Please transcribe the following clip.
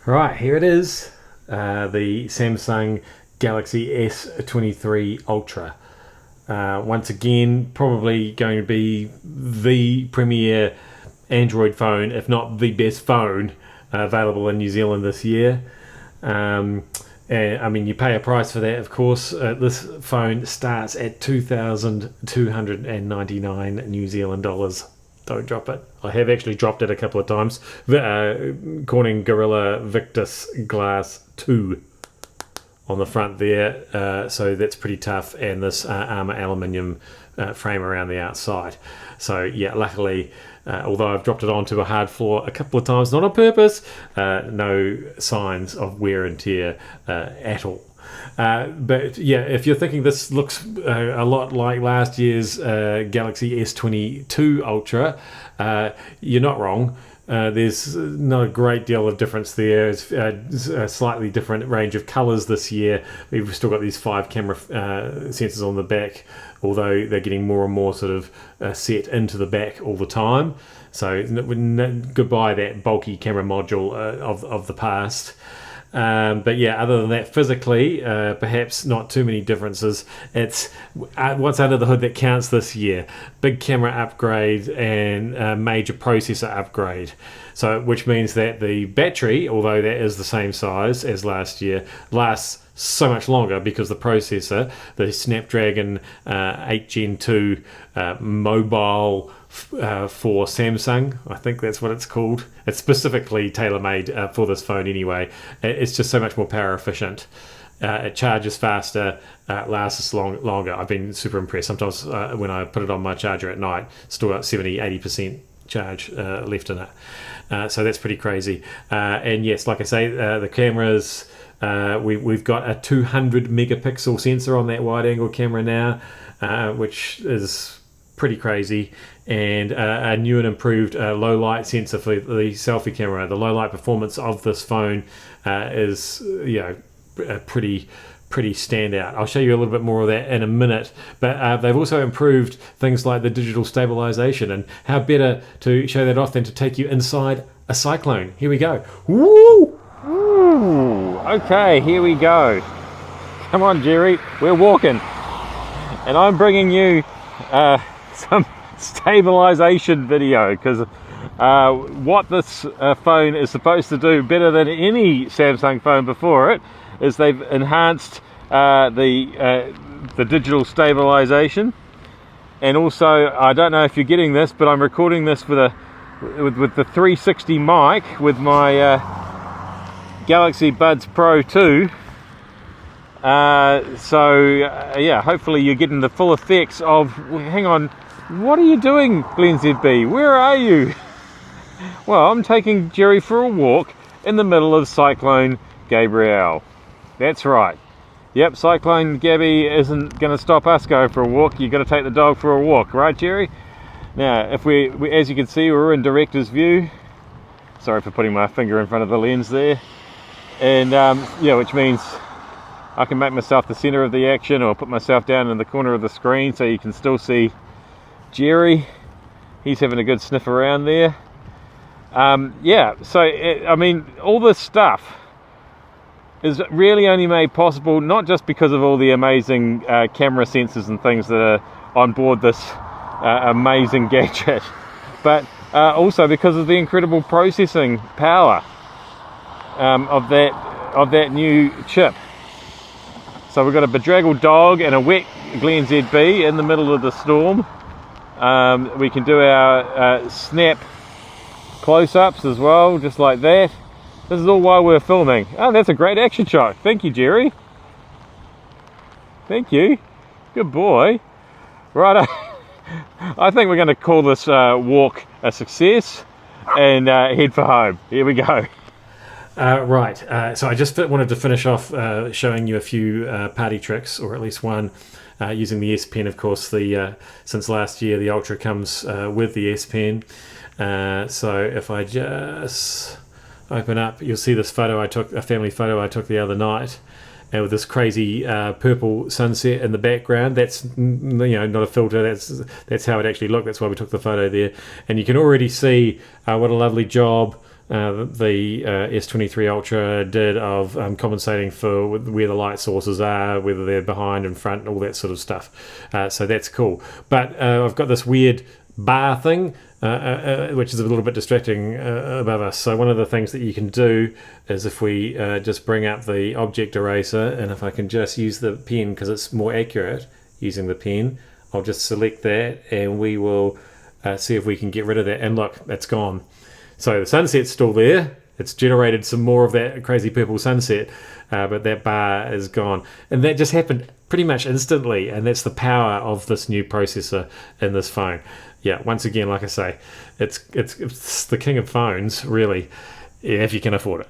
Right, here it is, the Samsung Galaxy S23 Ultra. Once again, probably going to be the premier Android phone, if not the best phone, available in New Zealand this year. And I mean, you pay a price for that, of course. This phone starts at 2,299 New Zealand dollars. Don't drop it. I have actually dropped it a couple of times. Corning Gorilla Victus Glass 2 on the front there, so that's pretty tough, and this armor aluminium frame around the outside. So yeah, luckily, although I've dropped it onto a hard floor a couple of times, not on purpose, no signs of wear and tear at all. But yeah, if you're thinking this looks a lot like last year's Galaxy S22 Ultra, you're not wrong. There's not a great deal of difference there. It's a slightly different range of colours this year. We've still got these 5 camera sensors on the back, although they're getting more and more sort of set into the back all the time. So goodbye that bulky camera module of the past. But yeah, other than that, physically, perhaps not too many differences. It's what's under the hood that counts this year. Big camera upgrade and major processor upgrade. So, which means that the battery, although that is the same size as last year, lasts so much longer because the processor, the Snapdragon 8 Gen 2 mobile for Samsung, I think that's what it's called. It's specifically tailor-made for this phone anyway. It's just so much more power efficient. It charges faster, lasts longer. I've been super impressed. Sometimes when I put it on my charger at night, still got 70-80% charge left in it. So that's pretty crazy. And yes, like I say, the cameras, we've got a 200 megapixel sensor on that wide angle camera now, which is pretty crazy, and a new and improved low light sensor for the selfie camera. The low light performance of this phone is pretty standout. I'll show you a little bit more of that in a minute, but they've also improved things like the digital stabilization, and how better to show that off than to take you inside a Cyclone. Here we go. Woo! Ooh, okay, here we go. Come on, Jerry, we're walking, and I'm bringing you some stabilization video, because what this phone is supposed to do better than any Samsung phone before it is they've enhanced the digital stabilization. And also, I don't know if you're getting this, but I'm recording this with the 360 mic with my Galaxy Buds Pro 2. Yeah, hopefully you're getting the full effects of... Hang on, what are you doing, glennzb? Where are you? Well, I'm taking Jerry for a walk in the middle of Cyclone Gabrielle. That's right. Yep, Cyclone Gabby isn't going to stop us going for a walk. You've got to take the dog for a walk, right, Jerry? Now, if we as you can see, we're in director's view. Sorry for putting my finger in front of the lens there. And yeah, which means I can make myself the center of the action, or put myself down in the corner of the screen so you can still see Jerry. He's having a good sniff around there. Yeah, so I mean, all this stuff is really only made possible not just because of all the amazing camera sensors and things that are on board this amazing gadget, but also because of the incredible processing power of that new chip. So we've got a bedraggled dog and a wet glennzb in the middle of the storm. We can do our snap close-ups as well, just like that. This is all while we're filming. Oh, that's a great action shot. Thank you, Jerry. Thank you. Good boy. Right, I think we're going to call this walk a success and head for home. Here we go. Right, so I just wanted to finish off showing you a few party tricks, or at least one, using the S Pen. Of course, since last year the Ultra comes with the S Pen. So if I just open up, you'll see this photo I took, a family photo I took the other night, and with this crazy purple sunset in the background. That's not a filter. That's how it actually looked. That's why we took the photo there, and you can already see what a lovely job the S23 Ultra did of compensating for where the light sources are, whether they're behind and front, all that sort of stuff. So that's cool. But I've got this weird bar thing, which is a little bit distracting above us. So one of the things that you can do is if we just bring up the object eraser, and if I can just use the pen because it's more accurate using the pen, I'll just select that and we will see if we can get rid of that. And look, it's gone. So the sunset's still there. It's generated some more of that crazy purple sunset, but that bar is gone. And that just happened pretty much instantly, and that's the power of this new processor in this phone. Yeah, once again, like I say, it's the king of phones, really, if you can afford it.